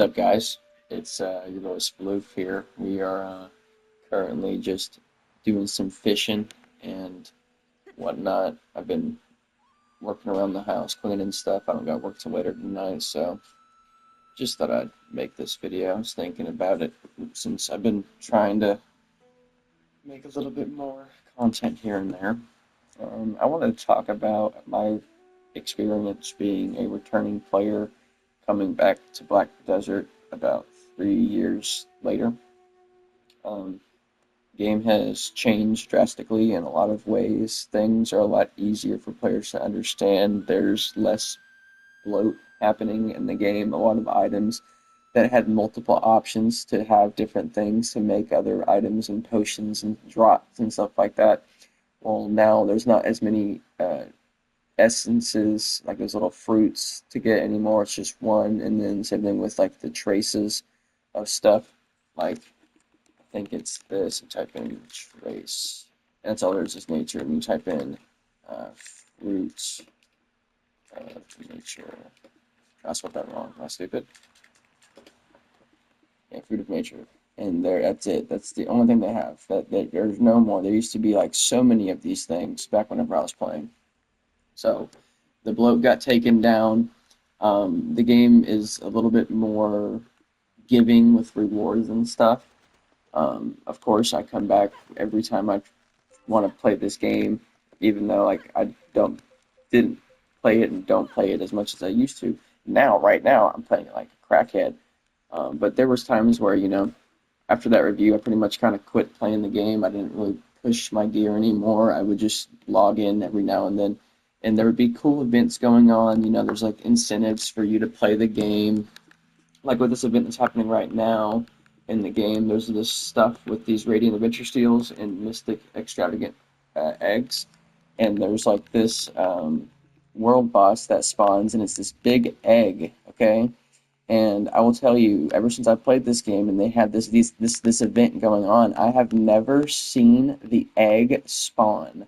What's up, guys? It's your boy Sploof here. We are currently just doing some fishing and whatnot. I've been working around the house, cleaning stuff. I don't got work till later tonight, so just thought I'd make this video. I was thinking about it since I've been trying to make a little bit more content here and there. I wanted to talk about my experience being a returning player coming back to Black Desert about 3 years later. Um, Game has changed drastically in a lot of ways. Things are a lot easier for players to understand. There's less bloat happening in the game. A lot of items that had multiple options to have different things to make other items and potions and drops and stuff like that. Well, now there's not as many essences, like those little fruits to get anymore. It's just one, and then same thing with like the traces of stuff. Like I think it's this. You type in trace, and that's all there is nature. And you type in fruits of nature. I spelled that wrong. Am I stupid? Yeah, fruit of nature. And there, that's it. That's the only thing they have. That there's no more. There used to be like so many of these things back whenever I was playing. So the bloat got taken down. The game is a little bit more giving with rewards and stuff. Of course, I come back every time I want to play this game, even though like I don't didn't play it and don't play it as much as I used to. Now, right now, I'm playing it like a crackhead. But there was times where after that review, I pretty much kind of quit playing the game. I didn't really push my gear anymore. I would just log in every now and then, and there would be cool events going on. There's like incentives for you to play the game. Like with this event that's happening right now in the game, there's this stuff with these Radiant Adventure Steals and Mystic Extravagant eggs, and there's like this world boss that spawns, and it's this big egg. Okay, and I will tell you, ever since I played this game and they had this event going on, I have never seen the egg spawn.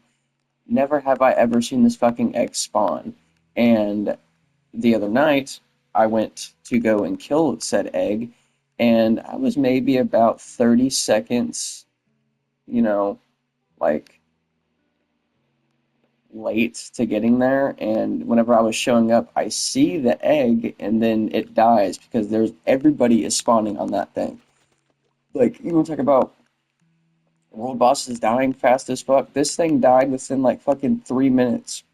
Never have I ever seen this fucking egg spawn. And the other night, I went to go and kill said egg, and I was maybe about 30 seconds, you know, like late to getting there. And whenever I was showing up, I see the egg, and then it dies because there's everybody is spawning on that thing. Like, you want to talk about world bosses dying fast as fuck? This thing died within like fucking 3 minutes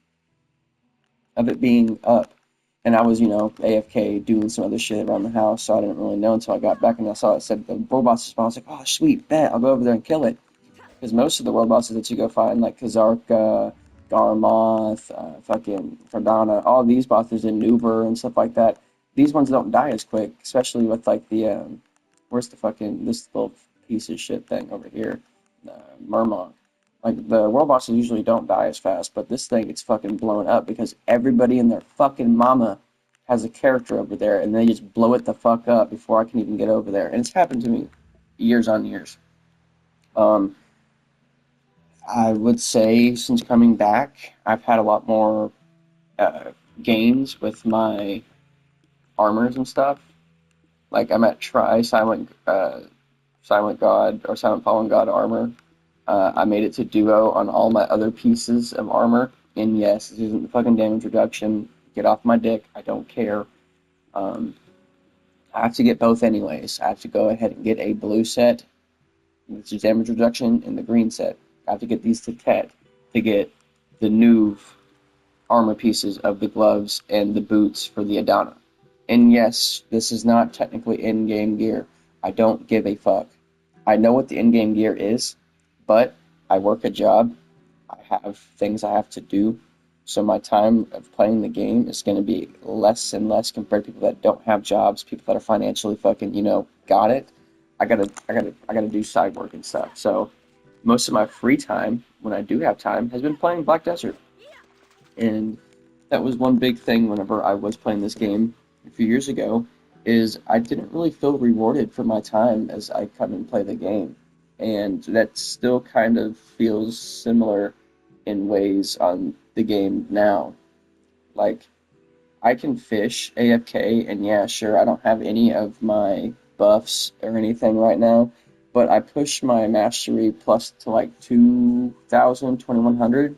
of it being up. And I was, AFK doing some other shit around the house, so I didn't really know until I got back and I saw it said the world boss spawn. I was like, oh, sweet, bet, I'll go over there and kill it. Because most of the world bosses that you go find, like Kazarka, Garmoth, fucking Fardana, all these bosses in Nuver and stuff like that, these ones don't die as quick, especially with like where's the fucking, this little piece of shit thing over here, Murmong. Like, the world bosses usually don't die as fast, but this thing gets fucking blown up because everybody and their fucking mama has a character over there, and they just blow it the fuck up before I can even get over there. And it's happened to me years on years. Um, I would say since coming back, I've had a lot more uh, gains with my armors and stuff. Like I'm at Tri Silent God or Silent Fallen God armor. I made it to duo on all my other pieces of armor. And yes, this isn't the fucking damage reduction. Get off my dick. I don't care. Um, I have to get both anyways. I have to go ahead and get a blue set, which is damage reduction, and the green set. I have to get these to Tet to get the new armor pieces of the gloves and the boots for the Adana. And yes, this is not technically in-game gear. I don't give a fuck. I know what the in-game gear is, but I work a job. I have things I have to do. So my time of playing the game is going to be less and less compared to people that don't have jobs, people that are financially fucking, got it. I gotta do side work and stuff. So most of my free time, when I do have time, has been playing Black Desert. And that was one big thing whenever I was playing this game a few years ago, is I didn't really feel rewarded for my time as I come and play the game. And that still kind of feels similar in ways on the game now. Like, I can fish AFK, and yeah, sure, I don't have any of my buffs or anything right now, but I pushed my mastery plus to like 2,000, 2,100,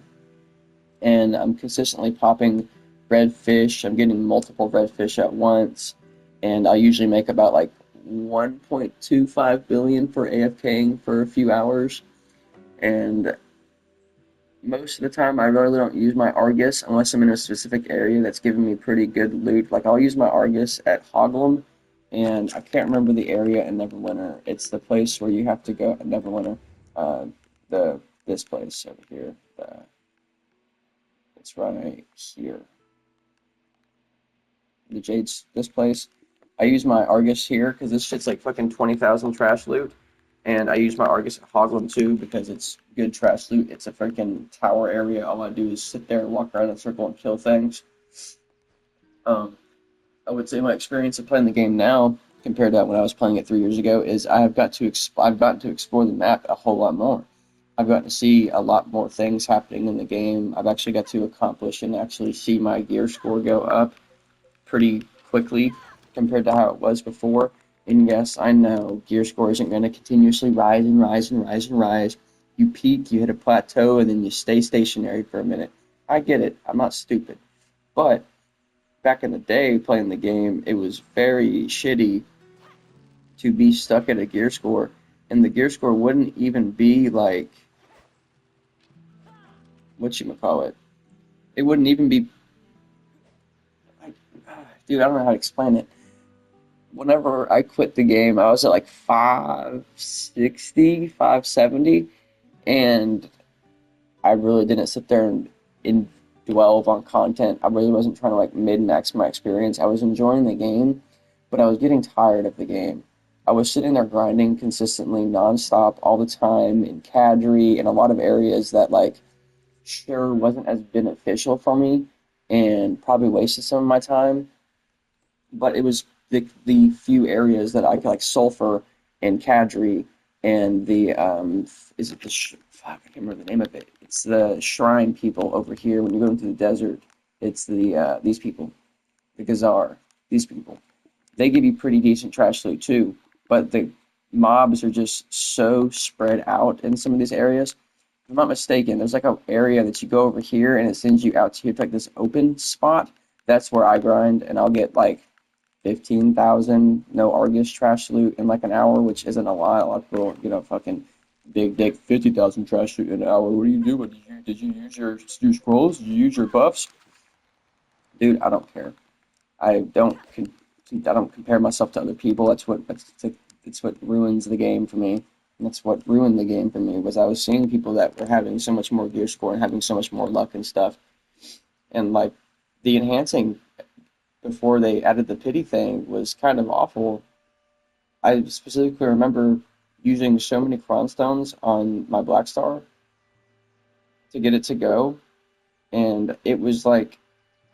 and I'm consistently popping red fish. I'm getting multiple red fish at once, and I usually make about like 1.25 billion for AFKing for a few hours, and most of the time I really don't use my Argus unless I'm in a specific area that's giving me pretty good loot. Like I'll use my Argus at Hoglum, and I can't remember the area in Neverwinter. It's the place where you have to go at Neverwinter. Uh, the this place over here. It's right here. The Jade's this place. I use my Argus here because this shit's like fucking 20,000 trash loot. And I use my Argus at Hoglum too because it's good trash loot. It's a freaking tower area. All I do is sit there and walk around in a circle and kill things. Um, I would say my experience of playing the game now compared to when I was playing it 3 years ago is I've gotten to explore the map a whole lot more. I've gotten to see a lot more things happening in the game. I've actually got to accomplish and actually see my gear score go up pretty quickly compared to how it was before. And yes, I know gear score isn't going to continuously rise and rise and rise and rise. You peak, you hit a plateau, and then you stay stationary for a minute. I get it. I'm not stupid. But back in the day playing the game, it was very shitty to be stuck at a gear score. And the gear score wouldn't even be like, whatchamacallit? It wouldn't even be, like, dude, I don't know how to explain it. Whenever I quit the game, I was at like 560, 570, and I really didn't sit there and dwell on content. I really wasn't trying to like min-max my experience. I was enjoying the game, but I was getting tired of the game. I was sitting there grinding consistently, nonstop, all the time in Cadre and a lot of areas that like sure wasn't as beneficial for me and probably wasted some of my time, but it was the few areas that I could like Sulfur and Kadri and the is it the fuck I can't remember the name of it. It's the shrine people over here when you go into the desert. It's the these people, the Gazar. These people. They give you pretty decent trash loot too, but the mobs are just so spread out in some of these areas. If I'm not mistaken, there's like an area that you go over here and it sends you out to here to like this open spot. That's where I grind, and I'll get like 15,000 no Argus trash loot in like an hour, which isn't a lot. A lot of people, fucking big dick 50,000 trash loot in an hour. What are you doing? Did you use your scrolls? Did you use your buffs? Dude, I don't care. I don't I don't compare myself to other people. That's what ruins the game for me. And that's what ruined the game for me was I was seeing people that were having so much more gear score and having so much more luck and stuff. And like the enhancing before they added the pity thing was kind of awful. I specifically remember using so many Cron Stones on my Black Star to get it to go, and it was like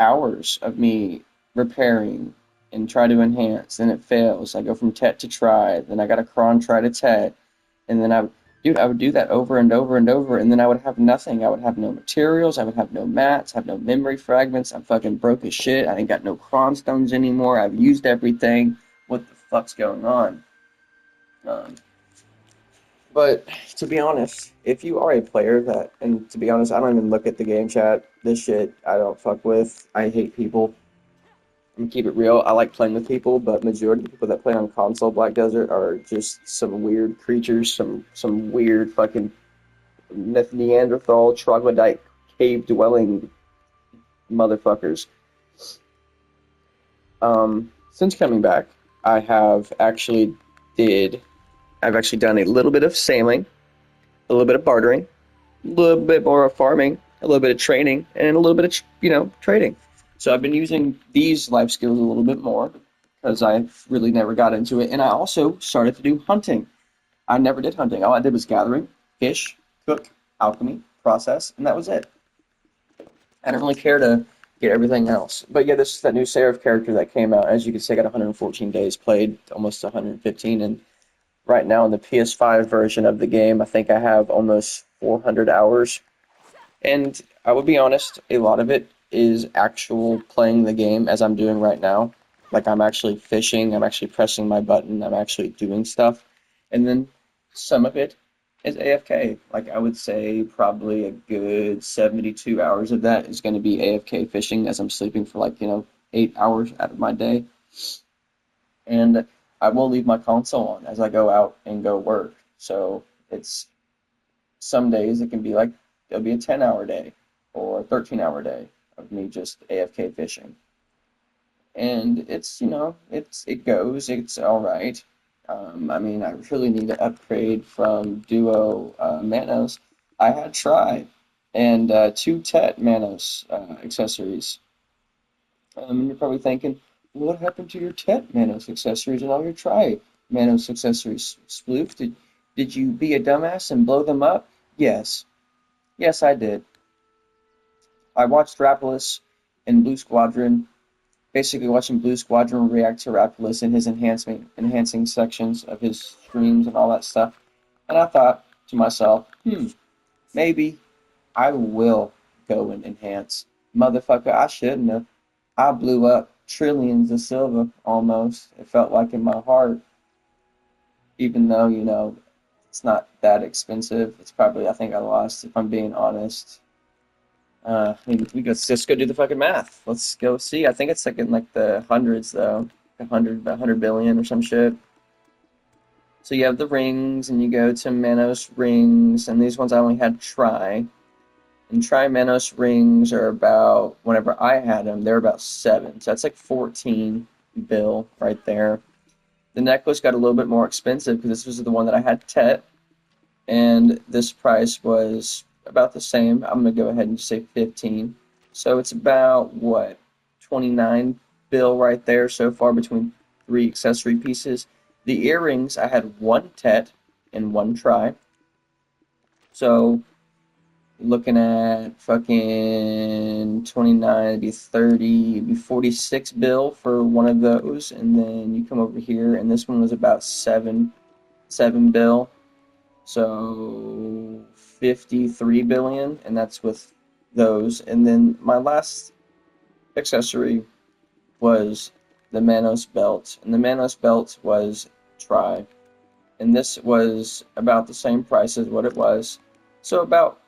hours of me repairing and try to enhance, then it fails. I go from Tet to Try, then I got a Cron Try to Tet, and then I would do that over and over and over, and then I would have nothing. I would have no materials, I would have no mats, have no memory fragments. I'm fucking broke as shit. I ain't got no Cron Stones anymore. I've used everything. What the fuck's going on? Um, but to be honest, if you are a player that, and to be honest, I don't even look at the game chat. This shit I don't fuck with. I hate people. I'm gonna keep it real. I like playing with people, but majority of the people that play on console Black Desert are just some weird creatures, some weird fucking Neanderthal troglodyte cave dwelling motherfuckers. Since coming back, I have actually did I've actually done a little bit of sailing, a little bit of bartering, a little bit more of farming, a little bit of training, and a little bit of trading. So I've been using these life skills a little bit more because I've really never got into it, and I also started to do hunting. I never did hunting. All I did was gathering, fish, cook, alchemy, process, and that was it. I didn't really care to get everything else. But yeah, this is that new Seraph character that came out. As you can see, I got 114 days played, almost 115, and right now in the PS5 version of the game, I think I have almost 400 hours. And I would be honest, a lot of it is actual playing the game as I'm doing right now. Like I'm actually fishing, I'm actually pressing my button, I'm actually doing stuff. And then some of it is AFK. Like I would say probably a good 72 hours of that is going to be AFK fishing as I'm sleeping for like, 8 hours out of my day. And I will leave my console on as I go out and go work. So it's some days it can be like it'll be a 10-hour day or a 13-hour day of me just AFK fishing. And it's all right. I mean, I really need to upgrade from Duo Manos. I had tried and two Tet Manos accessories. And you're probably thinking, what happened to your Tet Manos accessories and all your Tri Manos accessories? Sploof, did you be a dumbass and blow them up? Yes. Yes, I did. I watched Rapolis in Blue Squadron, basically watching Blue Squadron react to Rapolis in his enhancing sections of his streams and all that stuff. And I thought to myself, maybe I will go and enhance. Motherfucker, I shouldn't have. I blew up trillions of silver almost. It felt like in my heart, even though, it's not that expensive. It's probably, I think I lost, if I'm being honest. Let's just go do the fucking math. Let's go see. I think it's like in like the hundreds though, 100 billion or some shit. So you have the rings, and you go to Manos rings, and these ones I only had Tri. And Tri Manos rings are about, whenever I had them, they're about 7. So that's like 14 bill right there. The necklace got a little bit more expensive because this was the one that I had Tet, and this price was about the same. I'm gonna go ahead and just say 15. So it's about what, 29 bill right there so far between 3 accessory pieces. The earrings, I had one Tet and one Tri. So looking at fucking 29, it'd be 30, it'd be 46 bill for one of those. And then you come over here, and this one was about 7 bill. So 53 billion, and that's with those. And then my last accessory was the Manos belt, and the Manos belt was Tri, and this was about the same price as what it was. So about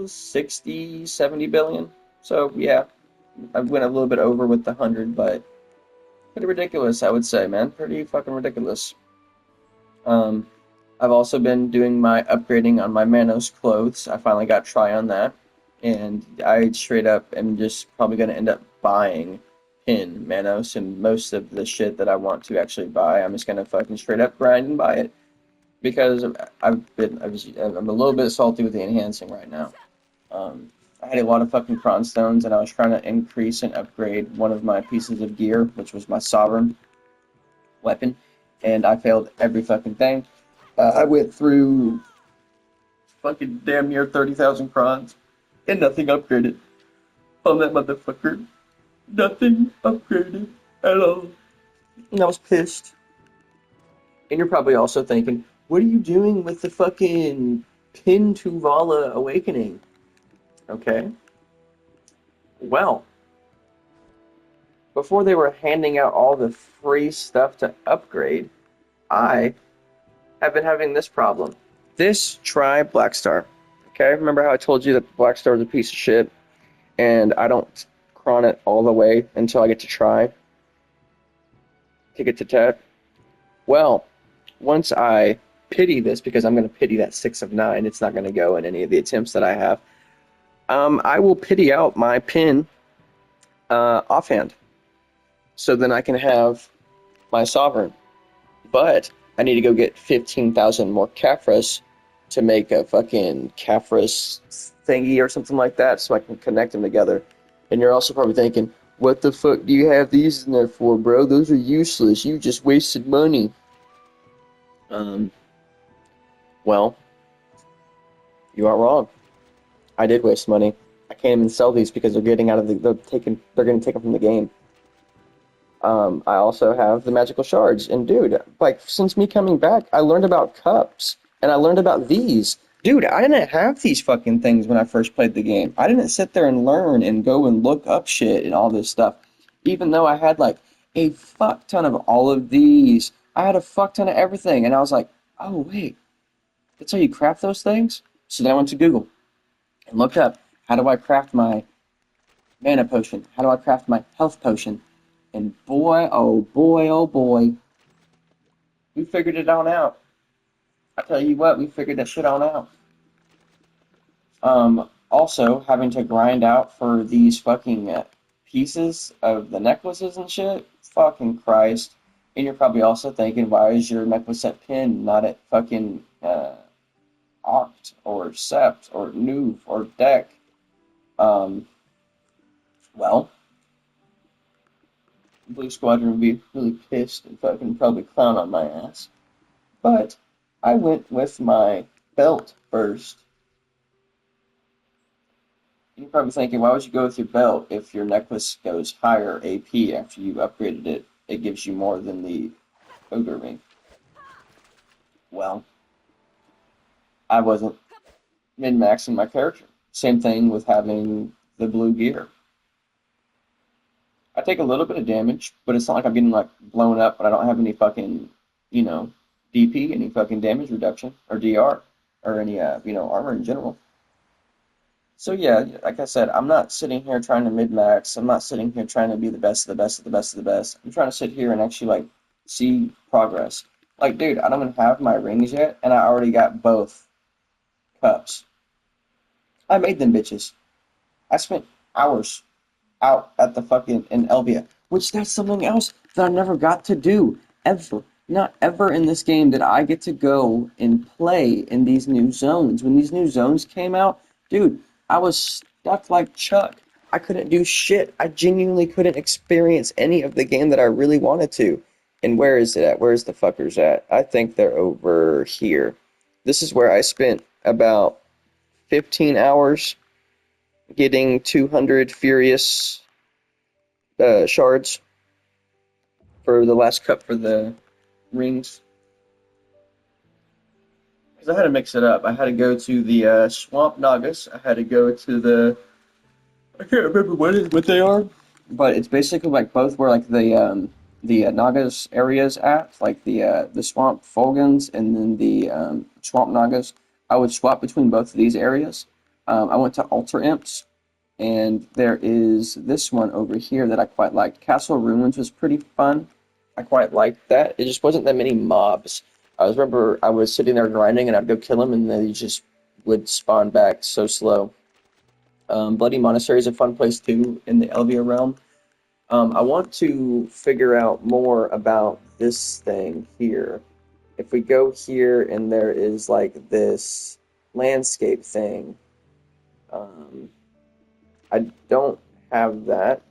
60, 70 billion. So yeah, I went a little bit over with the 100, but pretty ridiculous, I would say, man. Pretty fucking ridiculous. Um, I've also been doing my upgrading on my Manos clothes. I finally got Tri on that, and I straight up am just probably going to end up buying pin Manos and most of the shit that I want to actually buy. I'm just going to fucking straight up grind and buy it because I'm a little bit salty with the enhancing right now. I had a lot of fucking Cron Stones, and I was trying to increase and upgrade one of my pieces of gear, which was my Sovereign weapon, and I failed every fucking thing. I went through fucking damn near 30,000 crons and nothing upgraded on that motherfucker. Nothing upgraded at all. And I was pissed. And you're probably also thinking, what are you doing with the fucking Pin Tuvala Awakening? Okay. Well, before they were handing out all the free stuff to upgrade, I have been having this problem. This Tri Blackstar. Okay, remember how I told you that Blackstar is a piece of shit, and I don't cron it all the way until I get to Tri to get to Tet? Well, once I pity this, because I'm going to pity that 6 of 9, it's not going to go in any of the attempts that I have, I will pity out my pin offhand. So then I can have my Sovereign. But I need to go get 15,000 more Caphras to make a fucking Caphras thingy or something like that so I can connect them together. And you're also probably thinking, what the fuck do you have these in there for, bro? Those are useless. You just wasted money. Well, you are wrong. I did waste money. I can't even sell these because they're getting out of the, they're going to take them from the game. I also have the magical shards, and dude, like, since me coming back, I learned about cups, and I learned about these. Dude, I didn't have these fucking things when I first played the game. I didn't sit there and learn and go and look up shit and all this stuff. Even though I had like a fuck ton of all of these, I had a fuck ton of everything. And I was like, oh, wait, that's how you craft those things? So then I went to Google and looked up, how do I craft my mana potion? How do I craft my health potion? And boy, oh boy, oh boy, we figured it on out. I tell you what, we figured that shit on out. Also having to grind out for these fucking pieces of the necklaces and shit. Fucking Christ. And you're probably also thinking, why is your necklace at pin, not at fucking Oct or Sept or Nuve or Deck? Um, well, Blue Squadron would be really pissed and fucking probably clown on my ass. But I went with my belt first. You're probably thinking, why would you go with your belt if your necklace goes higher AP after you upgraded it? It gives you more than the ogre ring. Well, I wasn't min-maxing my character. Same thing with having the blue gear. I take a little bit of damage, but it's not like I'm getting like blown up, but I don't have any fucking, you know, DP, any fucking damage reduction, or DR, or any, armor in general. So yeah, like I said, I'm not sitting here trying to mid-max. I'm not sitting here trying to be the best of the best of the best of the best. I'm trying to sit here and actually like see progress. Like, dude, I don't even have my rings yet, and I already got both cups. I made them bitches. I spent hours out at the fucking in Elvia, which that's something else that I never got to do ever. Not ever in this game did I get to go and play in these new zones. When these new zones came out, dude, I was stuck like Chuck. I couldn't do shit. I genuinely couldn't experience any of the game that I really wanted to. And where is it at? Where's the fuckers at? I think they're over here. This is where I spent about 15 hours getting 200 Furious shards for the last cup for the rings. Because I had to mix it up. I had to go to the Swamp Nagas. I had to go to the. I can't remember what they are, but it's basically like both where like the Nagas areas at, like the Swamp Fulgans and then the Swamp Nagas. I would swap between both of these areas. I went to Altar Imps, and there is this one over here that I quite liked. Castle Ruins was pretty fun. I quite liked that. It just wasn't that many mobs. Remember I was sitting there grinding and I'd go kill them and they just would spawn back so slow. Bloody Monastery is a fun place too in the Elvia realm. I want to figure out more about this thing here. If we go here and there is like this landscape thing, um, I don't have that.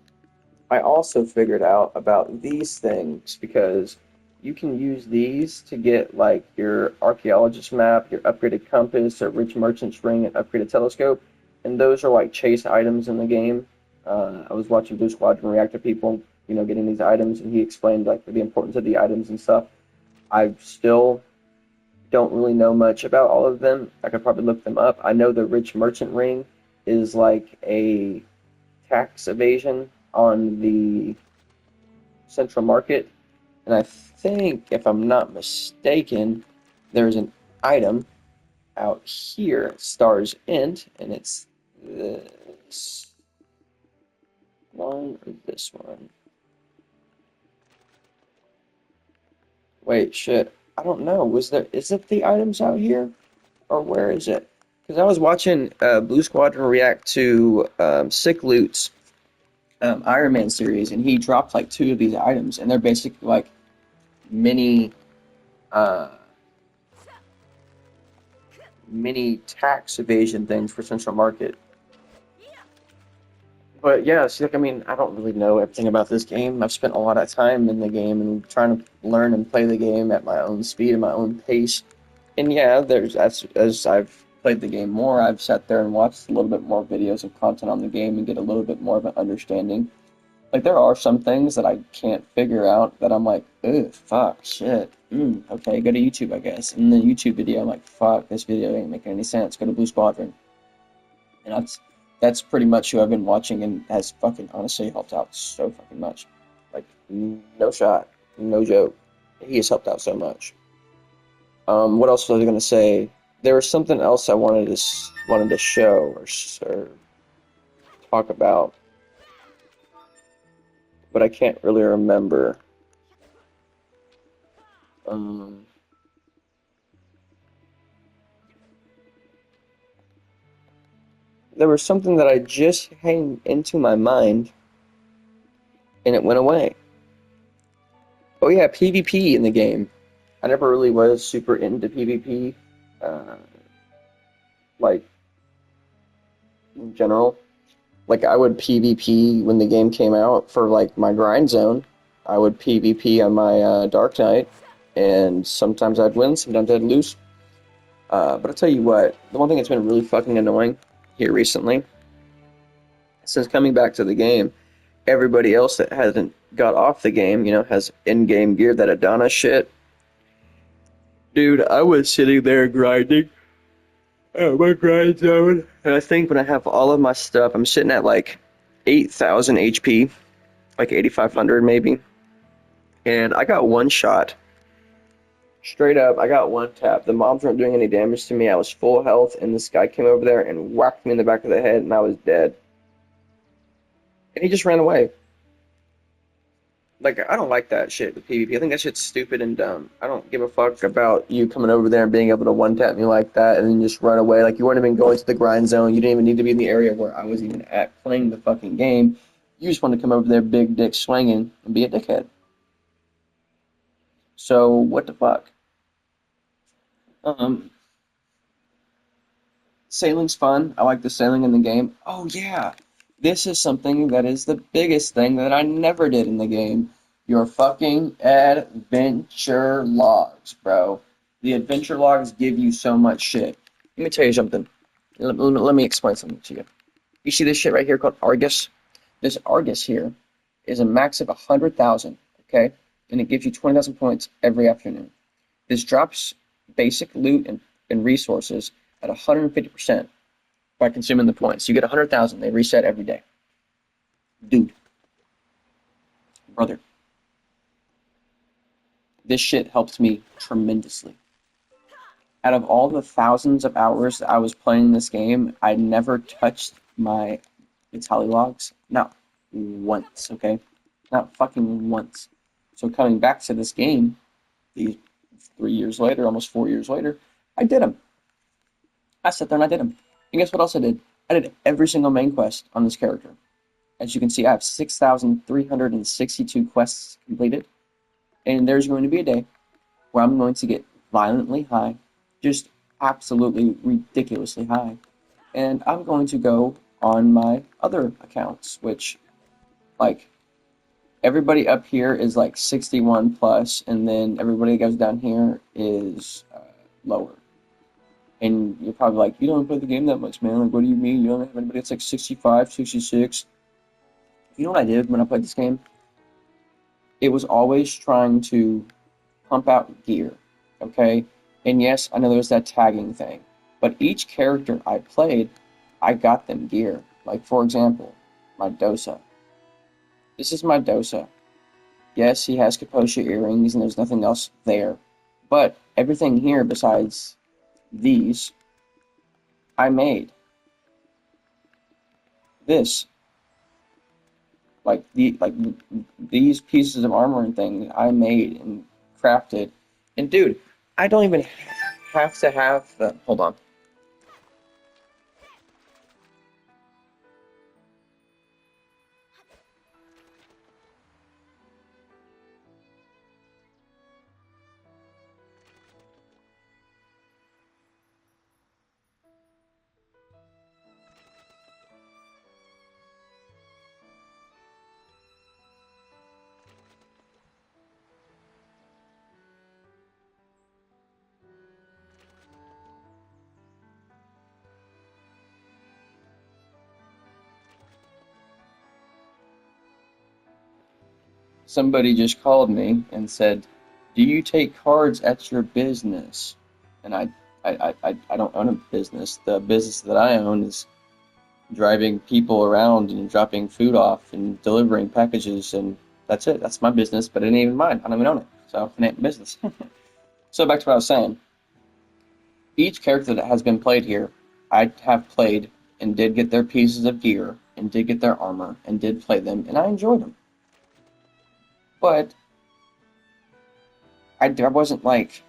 I also figured out about these things because you can use these to get like your archaeologist map, your upgraded compass, a rich merchant's ring, and upgraded telescope, and those are like chase items in the game. I was watching Blue Squadron react to people, getting these items, and he explained like the importance of the items and stuff. I still don't really know much about all of them. I could probably look them up. I know the rich merchant ring is like a tax evasion on the central market. And I think, if I'm not mistaken, there's an item out here, Star's End, and it's this one or this one. Wait, shit. I don't know. Is it the items out here? Or where is it? Because I was watching Blue Squadron react to Sick Loot's Iron Man series, and he dropped like two of these items, and they're basically like mini uh, mini tax evasion things for Central Market. But yeah, see, like, I mean, I don't really know everything about this game. I've spent a lot of time in the game and trying to learn and play the game at my own speed and my own pace. And yeah, as I've played the game more, I've sat there and watched a little bit more videos of content on the game and get a little bit more of an understanding. Like there are some things that I can't figure out that I'm like, ugh, fuck, shit. Okay, go to YouTube, I guess. And the YouTube video, I'm like, fuck, this video ain't making any sense. Go to Blue Squadron. And that's pretty much who I've been watching and has fucking honestly helped out so fucking much. Like, no shot, no joke. He has helped out so much. What else was I gonna say? There was something else I wanted to show or talk about, but I can't really remember. Um, there was something that I just came into my mind and it went away. Oh yeah, PvP in the game. I never really was super into PvP, uh, like in general. Like I would PvP when the game came out for like my grind zone. I would PvP on my Dark Knight, and sometimes I'd win, sometimes I'd lose. But I'll tell you what, the one thing that's been really fucking annoying here recently, since coming back to the game, everybody else that hasn't got off the game, has in-game gear, that Adana shit. Dude, I was sitting there grinding at my grind zone, and I think when I have all of my stuff, I'm sitting at like 8,000 HP, like 8,500 maybe, and I got one shot. Straight up, I got one tap. The mobs weren't doing any damage to me. I was full health, and this guy came over there and whacked me in the back of the head, and I was dead. And he just ran away. Like, I don't like that shit with PvP. I think that shit's stupid and dumb. I don't give a fuck about you coming over there and being able to one-tap me like that and then just run away. Like, you weren't even going to the grind zone. You didn't even need to be in the area where I was even at playing the fucking game. You just want to come over there big dick swinging and be a dickhead. So, what the fuck? Um, Sailing's fun. I like the sailing in the game. Oh yeah, this is something that is the biggest thing that I never did in the game. Your fucking adventure logs, bro. The adventure logs give you so much shit. Let me tell you something. Let me explain something to you. You see this shit right here called Argus? This Argus here is a max of 100,000, okay? And it gives you 20,000 points every afternoon. This drops basic loot and resources at 150% by consuming the points. You get 100,000. They reset every day. Dude, brother, this shit helps me tremendously. Out of all the thousands of hours that I was playing this game, I never touched my Vitali logs. Not once, okay? Not fucking once. So coming back to this game, these 3 years later, almost 4 years later, I did them. I sat there and I did them. And guess what else I did? I did every single main quest on this character. As you can see, I have 6,362 quests completed, and there's going to be a day where I'm going to get violently high, just absolutely ridiculously high, and I'm going to go on my other accounts, which, like, everybody up here is like 61 plus, and then everybody that goes down here is lower. And you're probably like, you don't play the game that much, man. Like, what do you mean? You don't have anybody that's like 65, 66. You know what I did when I played this game? It was always trying to pump out gear, okay? And yes, I know there's that tagging thing, but each character I played, I got them gear. Like, for example, my Dosa. This is my Dosa. Yes, he has Kaposha earrings and there's nothing else there, but everything here besides these, I made. This, like these pieces of armor and things, I made and crafted. And dude, I don't even have to have the. Hold on. somebody just called me and said, "Do you take cards at your business?" And I don't own a business. The business that I own is driving people around and dropping food off and delivering packages, and that's it. That's my business, but it ain't even mine. I don't even own it, so it ain't business. So back to what I was saying. Each character that has been played here, I have played and did get their pieces of gear and did get their armor and did play them, and I enjoyed them. But I wasn't like,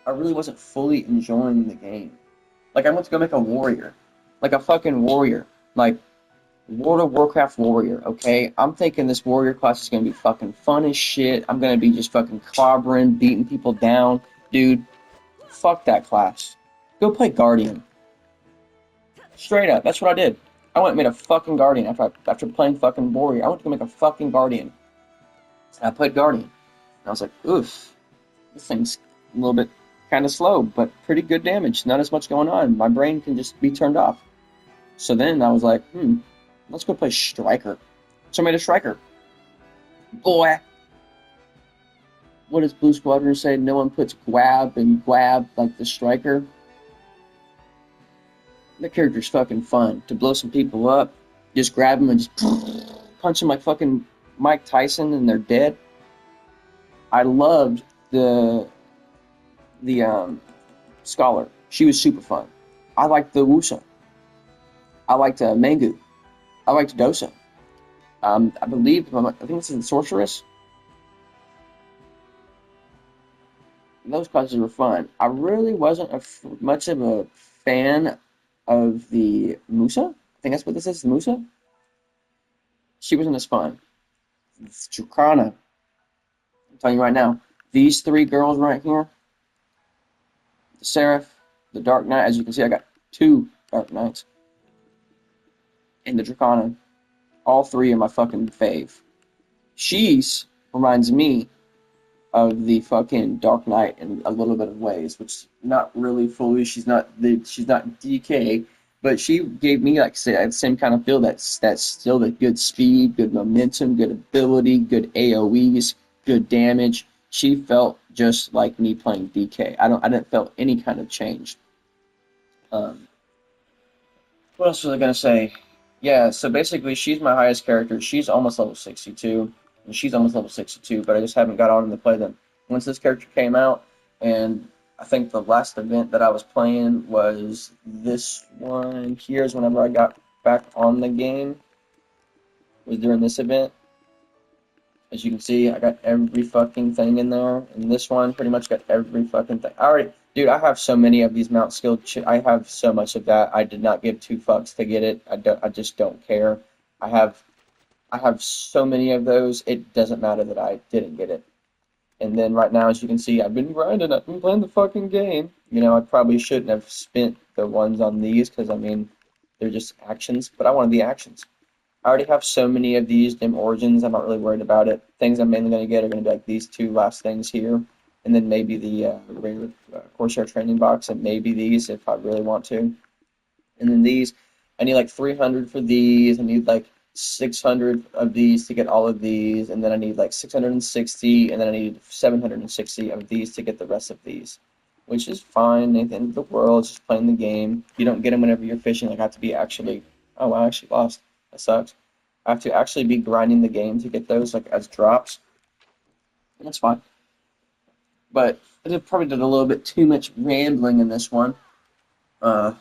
I really wasn't fully enjoying the game. Like, I went to go make a warrior. Like a fucking warrior. Like, World of Warcraft warrior, okay? I'm thinking this warrior class is gonna be fucking fun as shit. I'm gonna be just fucking clobbering, beating people down. Dude, fuck that class. Go play Guardian. Straight up, that's what I did. I went and made a fucking Guardian after playing fucking warrior. I went to go make a fucking Guardian. And I played Guardian. And I was like, oof, this thing's a little bit kind of slow, but pretty good damage. Not as much going on. My brain can just be turned off. So then I was like, let's go play Striker. So I made a Striker. Boy, what does Blue Squadron say? No one puts Gwab and Gwab like the Striker. The character's fucking fun. To blow some people up, just grab them and just punch them like fucking Mike Tyson and they're dead. I loved the Scholar. She was super fun. I liked the Wusa. I liked Mangu. I liked Dosa. I believe, I think this is the Sorceress. Those classes were fun. I really wasn't much of a fan of the Musa. I think that's what this is, Musa. She wasn't as fun. It's Chukana. I'm telling you right now, these three girls right here, the Seraph, the Dark Knight, as you can see, I got two Dark Knights, and the Dracana. All three are my fucking fave. She's reminds me of the fucking Dark Knight in a little bit of ways, which not really fully. She's not DK, but she gave me like say the same kind of feel. That's still the good speed, good momentum, good ability, good AOE's, good damage. She felt just like me playing DK. I didn't feel any kind of change. Um, what else was I gonna say? Yeah, so basically she's my highest character. She's almost level 62, and she's almost level 62, but I just haven't got on to play them. Once this character came out, and I think the last event that I was playing was this one here is whenever I got back on the game, was during this event. As you can see, I got every fucking thing in there. And this one pretty much got every fucking thing. I already, dude, I have so many of these mount skilled. I have so much of that. I did not give two fucks to get it. I just don't care. I have, I have so many of those. It doesn't matter that I didn't get it. And then right now, as you can see, I've been grinding. I've been playing the fucking game. You know, I probably shouldn't have spent the ones on these because I mean, they're just actions. But I wanted the actions. I already have so many of these dim origins. I'm not really worried about it. Things I'm mainly going to get are going to be like these two last things here, and then maybe the rare Corsair training box, and maybe these if I really want to. And then these, I need like 300 for these. I need like 600 of these to get all of these, and then I need like 660, and then I need 760 of these to get the rest of these, which is fine. At the end of the world, it's just playing the game. You don't get them whenever you're fishing. Like I have to be actually. Oh, I actually lost. That sucks. I have to actually be grinding the game to get those like as drops. And that's fine. But probably did a little bit too much rambling in this one. Uh,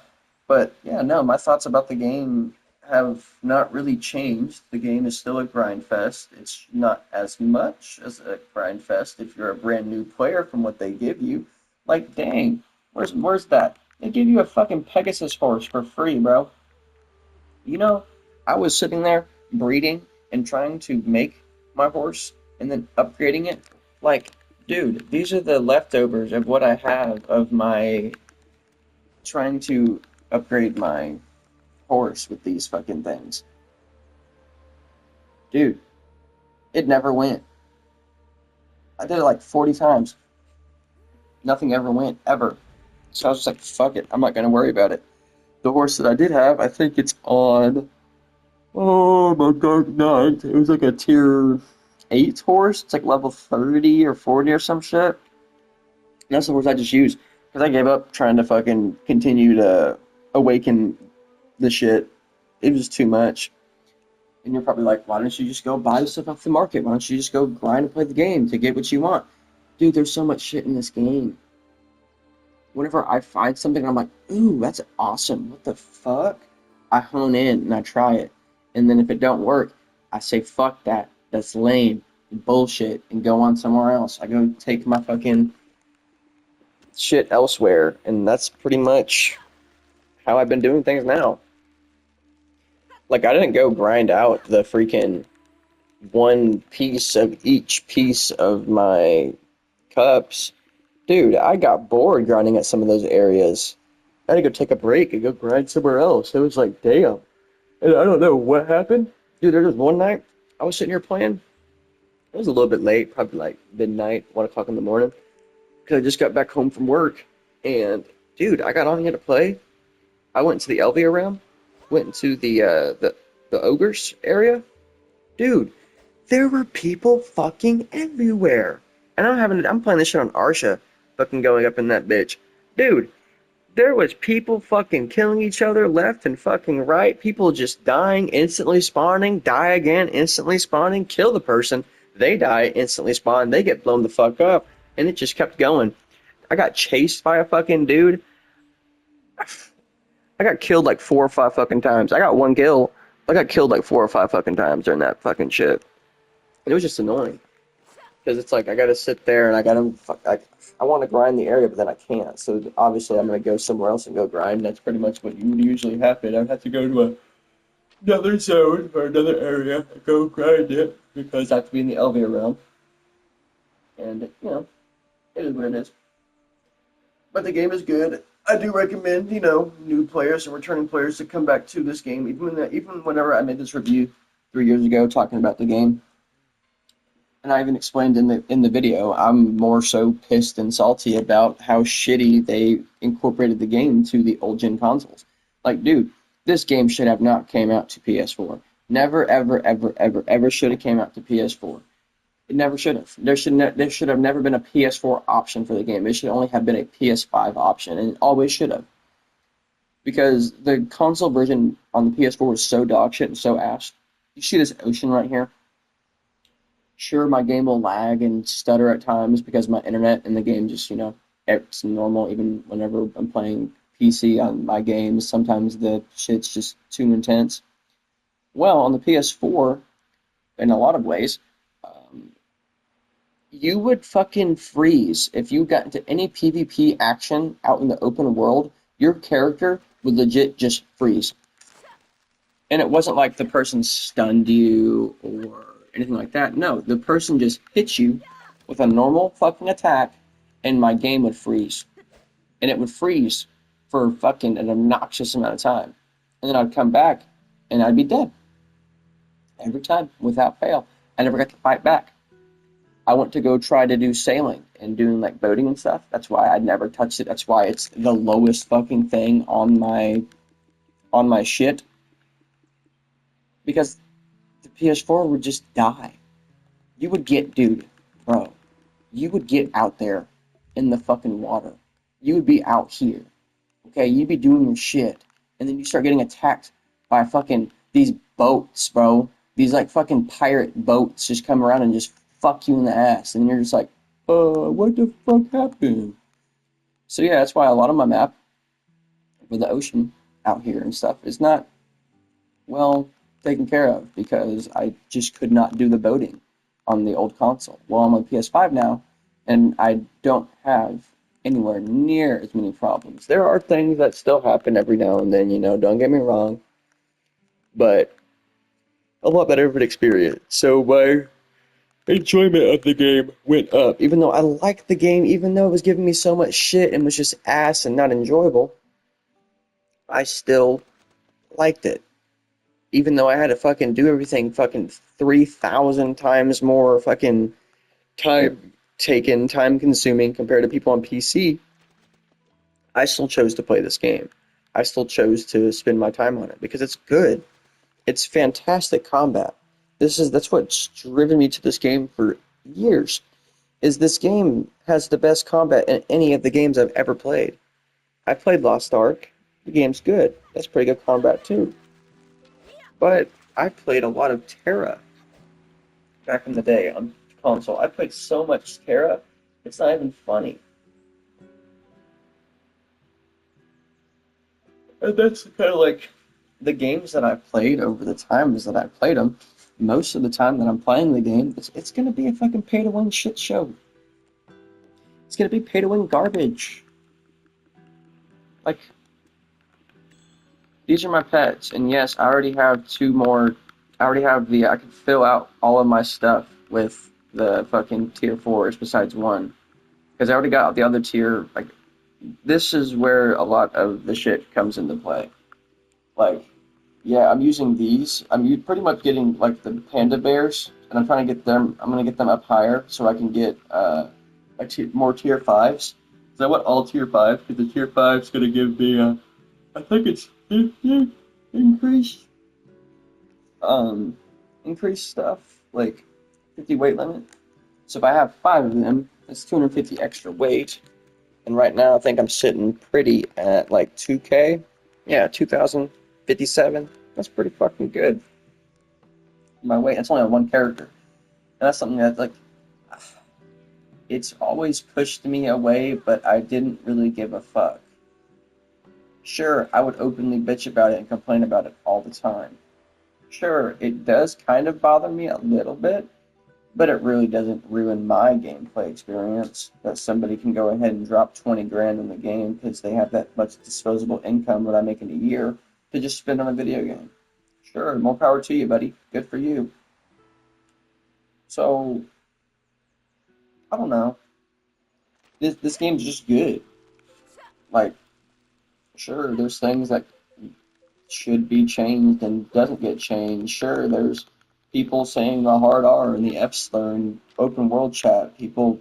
but yeah, no, my thoughts about the game have not really changed. The game is still a grind fest. It's not as much as a grind fest if you're a brand new player from what they give you. Like, dang, where's that? They give you a fucking Pegasus horse for free, bro. You know, I was sitting there breeding and trying to make my horse and then upgrading it. Like, dude, these are the leftovers of what I have of my trying to upgrade my horse with these fucking things. Dude, it never went. I did it like 40 times. Nothing ever went, ever. So I was just like, fuck it. I'm not going to worry about it. The horse that I did have, I think it's on. Oh, my Dark Knight. It was like a tier. 8 horse. It's like level 30 or 40 or some shit. And that's the horse I just used because I gave up trying to fucking continue to awaken the shit. It was too much. And you're probably like, why don't you just go buy stuff off the market? Why don't you just go grind and play the game to get what you want? Dude, there's so much shit in this game. Whenever I find something, I'm like, ooh, that's awesome. What the fuck? I hone in and I try it. And then if it don't work, I say, fuck that. That's lame. Bullshit. And go on somewhere else. I go take my fucking shit elsewhere. And that's pretty much how I've been doing things now. Like, I didn't go grind out the freaking one piece of each piece of my cups. Dude, I got bored grinding at some of those areas. I had to go take a break and go grind somewhere else. It was like, damn. And I don't know what happened. Dude, there was one night I was sitting here playing. It was a little bit late, probably like midnight, 1 o'clock in the morning. Because I just got back home from work. And, dude, I got on here to play. I went to the Elvia realm. Went into the ogres area. Dude, there were people fucking everywhere. And I'm playing this shit on Arsha, fucking going up in that bitch. Dude, there was people fucking killing each other left and fucking right. People just dying, instantly spawning, die again, instantly spawning, kill the person. They die, instantly spawn, they get blown the fuck up. And it just kept going. I got chased by a fucking dude. I got killed like 4 or 5 fucking times. I got one kill. I got killed like 4 or 5 fucking times during that fucking shit. It was just annoying. Because it's like, I gotta sit there and I want to grind the area, but then I can't. So obviously I'm gonna go somewhere else and go grind. And that's pretty much what would usually happen. I'd have to go to another zone or another area and go grind it. Because I have to be in the Elvia realm. And, it is what it is. But the game is good. I do recommend, new players and returning players to come back to this game. Even whenever I made this review 3 years ago talking about the game, and I even explained in the video, I'm more so pissed and salty about how shitty they incorporated the game to the old gen consoles. Like, dude, this game should have not came out to PS4. Never, ever, ever, ever, ever should have came out to PS4. It never should have. There should have never been a PS4 option for the game. It should only have been a PS5 option, and it always should have. Because the console version on the PS4 was so dog shit and so ass. You see this ocean right here? Sure, my game will lag and stutter at times because my internet in the game just, it's normal even whenever I'm playing PC on my games. Sometimes the shit's just too intense. Well, on the PS4, in a lot of ways, you would fucking freeze if you got into any PvP action out in the open world. Your character would legit just freeze. And it wasn't like the person stunned you or anything like that. No, the person just hit you with a normal fucking attack and my game would freeze. And it would freeze for fucking an obnoxious amount of time. And then I'd come back and I'd be dead. Every time, without fail. I never got to fight back. I went to go try to do sailing and doing like boating and stuff. That's why I never touched it. That's why it's the lowest fucking thing on my shit. Because the PS4 would just die. You would get, dude, bro, you would get out there in the fucking water. You would be out here. Okay, you'd be doing your shit. And then you start getting attacked by fucking these boats, bro. These like fucking pirate boats just come around and just fuck you in the ass, and you're just like, what the fuck happened? So yeah, that's why a lot of my map for the ocean out here and stuff is not well taken care of because I just could not do the boating on the old console. Well, I'm on PS5 now, and I don't have anywhere near as many problems. There are things that still happen every now and then, don't get me wrong, but a lot better of an experience. So my enjoyment of the game went up. Even though I liked the game, even though it was giving me so much shit and was just ass and not enjoyable, I still liked it. Even though I had to fucking do everything fucking 3,000 times more fucking time taken, time consuming compared to people on PC, I still chose to play this game. I still chose to spend my time on it because it's good. It's fantastic combat. That's what's driven me to this game for years. Is this game has the best combat in any of the games I've ever played. I played Lost Ark. The game's good. That's pretty good combat too. But I played a lot of Terra back in the day on console. I played so much Terra, it's not even funny. And that's kind of like the games that I've played over the times that I've played them. Most of the time that I'm playing the game, it's going to be a fucking pay to win shit show. It's going to be pay to win garbage. Like, these are my pets, and yes, I already have two more. I already have I can fill out all of my stuff with the fucking tier fours besides one. Because I already got the other tier. Like, this is where a lot of the shit comes into play. Like, yeah, I'm using these. Pretty much getting like the panda bears, and I'm trying to get them. I'm gonna get them up higher so I can get more tier fives. So I want all tier fives because the tier five's gonna give me I think it's 50 increase um increased stuff like 50 weight limit. So if I have five of them, that's 250 extra weight. And right now I think I'm sitting pretty at like 2K. Yeah, 2057. That's pretty fucking good. My weight, it's only on one character. And that's something that like it's always pushed me away, but I didn't really give a fuck. Sure, I would openly bitch about it and complain about it all the time. Sure, it does kind of bother me a little bit, but it really doesn't ruin my gameplay experience that somebody can go ahead and drop 20 grand in the game because they have that much disposable income that I make in a year to just spend on a video game. Sure, more power to you, buddy. Good for you. So, I don't know. This game's just good. Like, sure, there's things that should be changed and doesn't get changed. Sure, there's people saying the hard R and the F slur in open world chat. People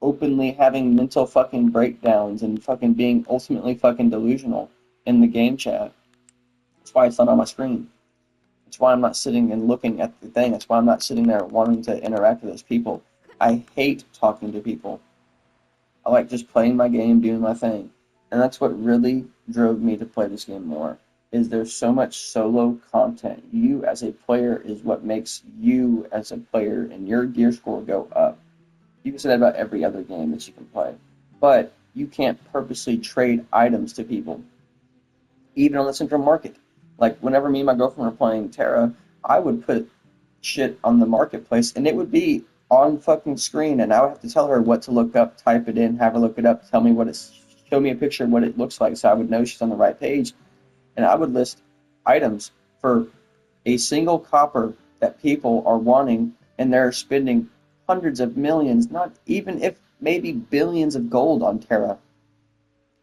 openly having mental fucking breakdowns and fucking being ultimately fucking delusional in the game chat. That's why it's not on my screen. That's why I'm not sitting and looking at the thing. That's why I'm not sitting there wanting to interact with those people. I hate talking to people. I like just playing my game, doing my thing. And that's what really drove me to play this game more. Is there's so much solo content. You as a player is what makes you as a player and your gear score go up. You can say that about every other game that you can play. But you can't purposely trade items to people, even on the central market. Like, whenever me and my girlfriend were playing Terra, I would put shit on the marketplace, and it would be on fucking screen, and I would have to tell her what to look up, type it in, have her look it up, tell me show me a picture of what it looks like, so I would know she's on the right page. And I would list items for a single copper that people are wanting, and they're spending hundreds of millions, not even if maybe billions of gold on Terra.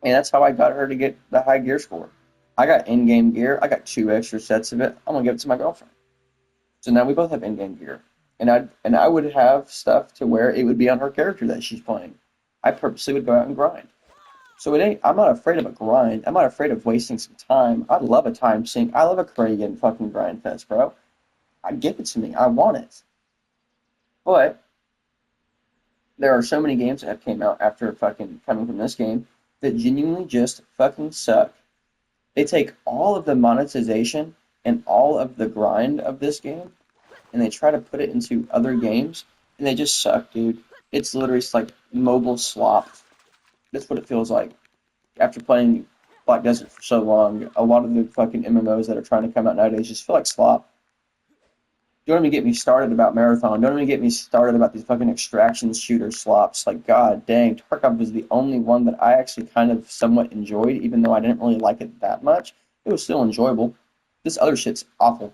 And that's how I got her to get the high gear score. I got in-game gear. I got two extra sets of it. I'm gonna give it to my girlfriend. So now we both have in-game gear. And I would have stuff to where it would be on her character that she's playing. I purposely would go out and grind. So it ain't. I'm not afraid of a grind. I'm not afraid of wasting some time. I love a time sink. I love a Kragan fucking grind fest, bro. I give it to me. I want it. But there are so many games that have came out after fucking coming from this game that genuinely just fucking suck. They take all of the monetization and all of the grind of this game and they try to put it into other games and they just suck, dude. It's literally just like mobile slop. That's what it feels like. After playing Black Desert for so long, a lot of the fucking MMOs that are trying to come out nowadays just feel like slop. Don't even get me started about Marathon. Don't even get me started about these fucking extraction shooter slops. Like, god dang, Tarkov was the only one that I actually kind of somewhat enjoyed, even though I didn't really like it that much. It was still enjoyable. This other shit's awful.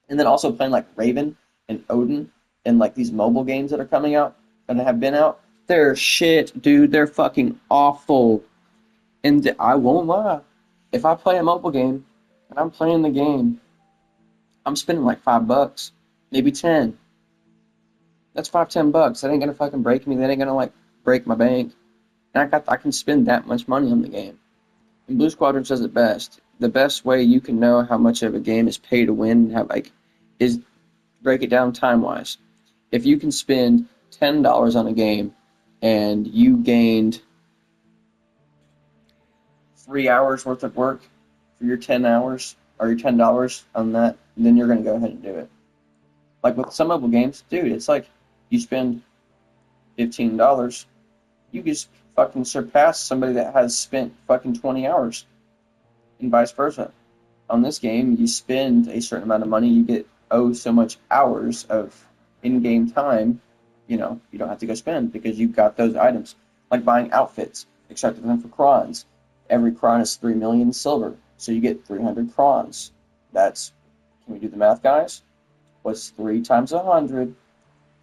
And then also playing like Raven and Odin and like these mobile games that are coming out and have been out. They're shit, dude. They're fucking awful. And I won't lie. If I play a mobile game and I'm playing the game, I'm spending like $5, maybe 10. That's $5, $10. That ain't gonna fucking break me. That ain't gonna like break my bank. And I can spend that much money on the game. And Blue Squadron says it best. The best way you can know how much of a game is pay to win, is break it down time-wise. If you can spend $10 on a game and you gained 3 hours worth of work for your 10 hours or your $10 on that, then you're going to go ahead and do it. Like with some mobile games, dude, it's like you spend $15, you just fucking surpass somebody that has spent fucking 20 hours and vice versa. On this game, you spend a certain amount of money, you get so much hours of in-game time, you don't have to go spend because you've got those items. Like buying outfits, extracting them for crons. Every cron is 3 million silver, so you get 300 crons. Can we do the math, guys? What's 3 times 100?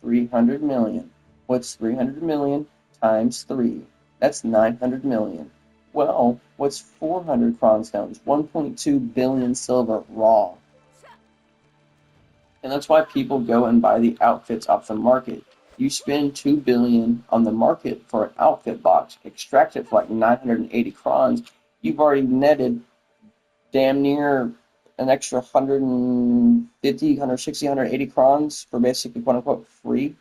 300 million. What's 300 million times 3? That's 900 million. Well, what's 400 cronstones? 1.2 billion silver raw. And that's why people go and buy the outfits off the market. You spend 2 billion on the market for an outfit box, extract it for like 980 crons, you've already netted damn near an extra 150, 160, 180 crons for basically quote unquote free.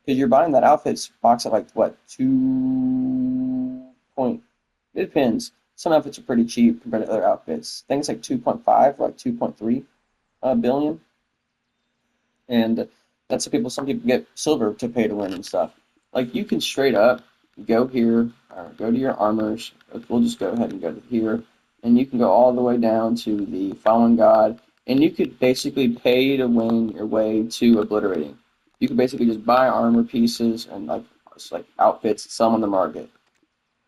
Because you're buying that outfits box at like what, 2 point, it depends. Some outfits are pretty cheap compared to other outfits. I think it's like 2.5 or like 2.3 billion. And that's some people get silver to pay to win and stuff. Like you can straight up go here, or go to your armors. We'll just go ahead and go to here, and you can go all the way down to the Fallen God, and you could basically pay to win your way to obliterating. You could basically just buy armor pieces and like outfits, sell them on the market.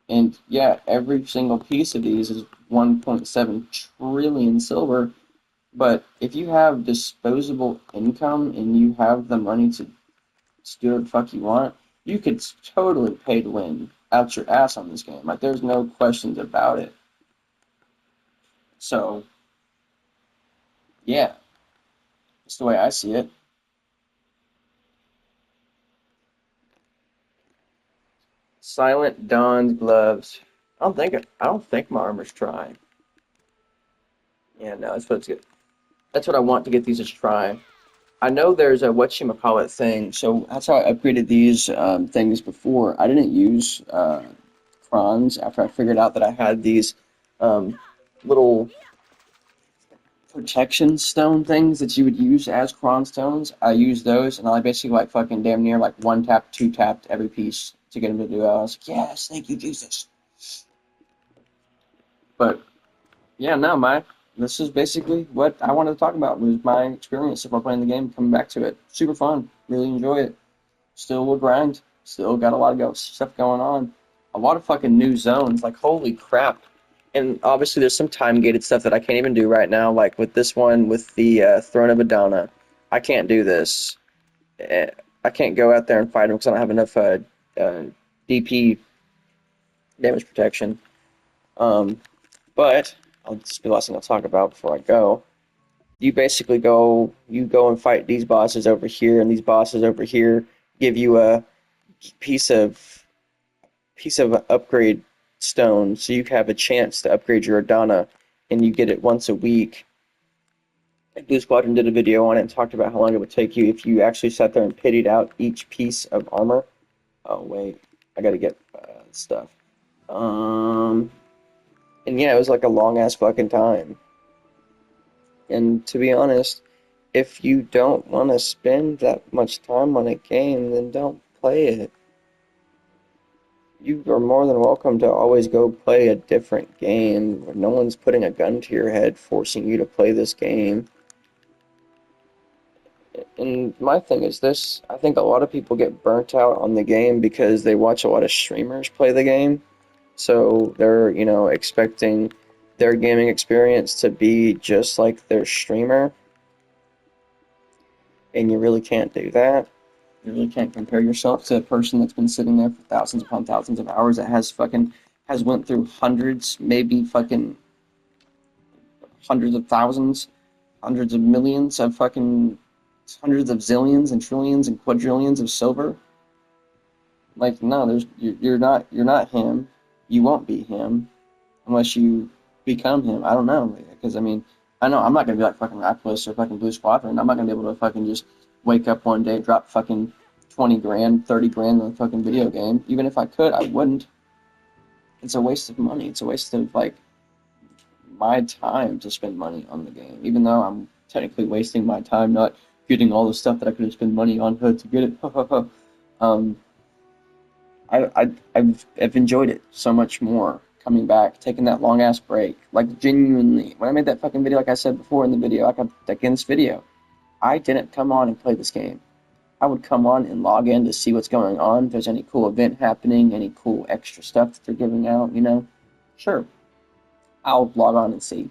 And yeah, every single piece of these is 1.7 trillion silver. But if you have disposable income and you have the money to do what the fuck you want, you could totally pay to win out your ass on this game. Like, there's no questions about it. So, yeah, that's the way I see it. Silent Dawn's gloves. I don't think my armor's try. Yeah, no, that's what I want to get these as try. I know there's a whatchamacallit thing, so that's how I upgraded these things before. I didn't use crons after I figured out that I had these um, little protection stone things that you would use as cron stones. I used those, and I basically like fucking damn near like one tap, two tapped every piece to get them to do it. I was like, yes, thank you, Jesus. But yeah, no, this is basically what I wanted to talk about was my experience of playing the game, coming back to it. Super fun, really enjoy it. Still will grind, still got a lot of stuff going on. A lot of fucking new zones, like holy crap. And obviously there's some time gated stuff that I can't even do right now, like with this one with the Throne of Adana. I can't do this. Eh, I can't go out there and fight them because I don't have enough DP damage protection. Um, but this will be the last thing I'll talk about before I go. You go and fight these bosses over here, and these bosses over here give you a piece of upgrade stone, so you have a chance to upgrade your Adana, and you get it once a week. Blue Squadron did a video on it and talked about how long it would take you if you actually sat there and pitied out each piece of armor. Oh wait, I gotta get stuff. And yeah, it was like a long ass fucking time. And to be honest, if you don't want to spend that much time on a game, then don't play it. You are more than welcome to always go play a different game where no one's putting a gun to your head forcing you to play this game. And my thing is this, I think a lot of people get burnt out on the game because they watch a lot of streamers play the game. So they're, expecting their gaming experience to be just like their streamer. And you really can't do that. You really can't compare yourself to a person that's been sitting there for thousands upon thousands of hours that has went through hundreds, maybe fucking hundreds of thousands, hundreds of millions of fucking hundreds of zillions and trillions and quadrillions of silver. Like no, you're not him. You won't be him unless you become him. I don't know because I mean I know I'm not gonna be like fucking Rapalus or fucking Blue Squadron. I'm not gonna be able to fucking just wake up one day, drop fucking 20 grand, 30 grand on a fucking video game. Even if I could, I wouldn't. It's a waste of money. It's a waste of like my time to spend money on the game, even though I'm technically wasting my time not getting all the stuff that I could have spent money on to get it. um, I've enjoyed it so much more coming back, taking that long ass break. Like genuinely, when I made that fucking video, like I said before in the video, like in this video, I didn't come on and play this game. I would come on and log in to see what's going on, if there's any cool event happening, any cool extra stuff that they're giving out, you know. Sure, I'll log on and see.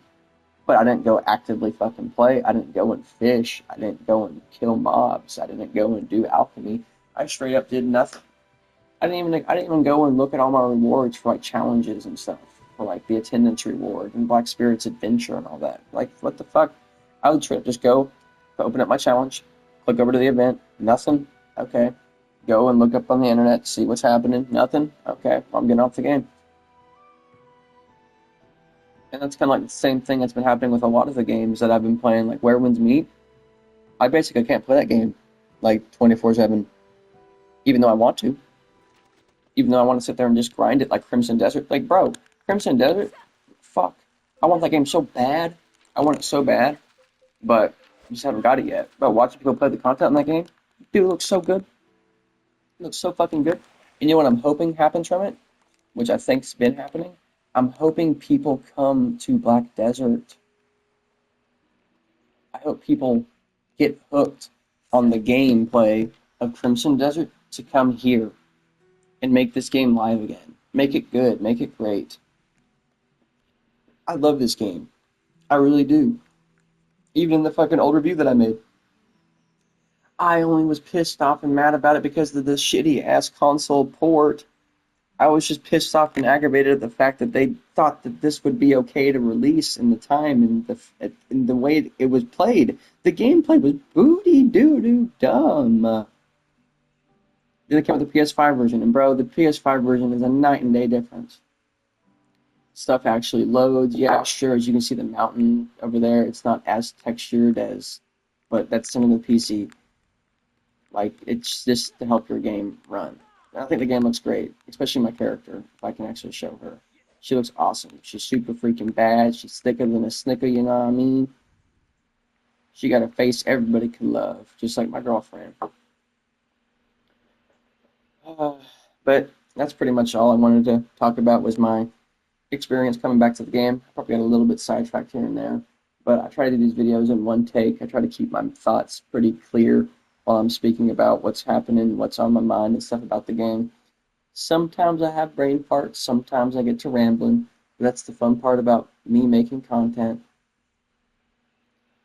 But I didn't go actively fucking play. I didn't go and fish. I didn't go and kill mobs. I didn't go and do alchemy. I straight up did nothing. I didn't even go and look at all my rewards for like challenges and stuff. For like the attendance reward and Black Spirit's adventure and all that. Like what the fuck? I would straight up just go, open up my challenge, click over to the event, nothing. Okay. Go and look up on the internet, see what's happening. Nothing. Okay. Well, I'm getting off the game. And that's kind of like the same thing that's been happening with a lot of the games that I've been playing, like Where Winds Meet. I basically can't play that game like 24/7, even though I want to. Even though I want to sit there and just grind it like Crimson Desert. Like, bro, Crimson Desert, fuck. I want that game so bad. I want it so bad, but I just haven't got it yet. But watching people play the content in that game, dude, it looks so good. It looks so fucking good. And you know what I'm hoping happens from it, which I think's been happening? I'm hoping people come to Black Desert. I hope people get hooked on the gameplay of Crimson Desert to come here and make this game live again. Make it good, make it great. I love this game. I really do. Even in the fucking old review that I made. I only was pissed off and mad about it because of the shitty ass console port. I was just pissed off and aggravated at the fact that they thought that this would be okay to release in the time and the way it was played. The gameplay was booty doo doo dumb. Then they came with the PS5 version, and bro, the PS5 version is a night and day difference. Stuff actually loads. Yeah, sure, as you can see the mountain over there, it's not as textured as, but that's some of the PC. Like, it's just to help your game run. And I think the game looks great, especially my character, if I can actually show her. She looks awesome. She's super freaking bad. She's thicker than a snicker, you know what I mean? She got a face everybody can love, just like my girlfriend. Uh, but that's pretty much all I wanted to talk about was my experience coming back to the game. I probably got a little bit sidetracked here and there, but I try to do these videos in one take. I try to keep my thoughts pretty clear while I'm speaking about what's happening, what's on my mind, and stuff about the game. Sometimes I have brain farts, sometimes I get to rambling, but that's the fun part about me making content.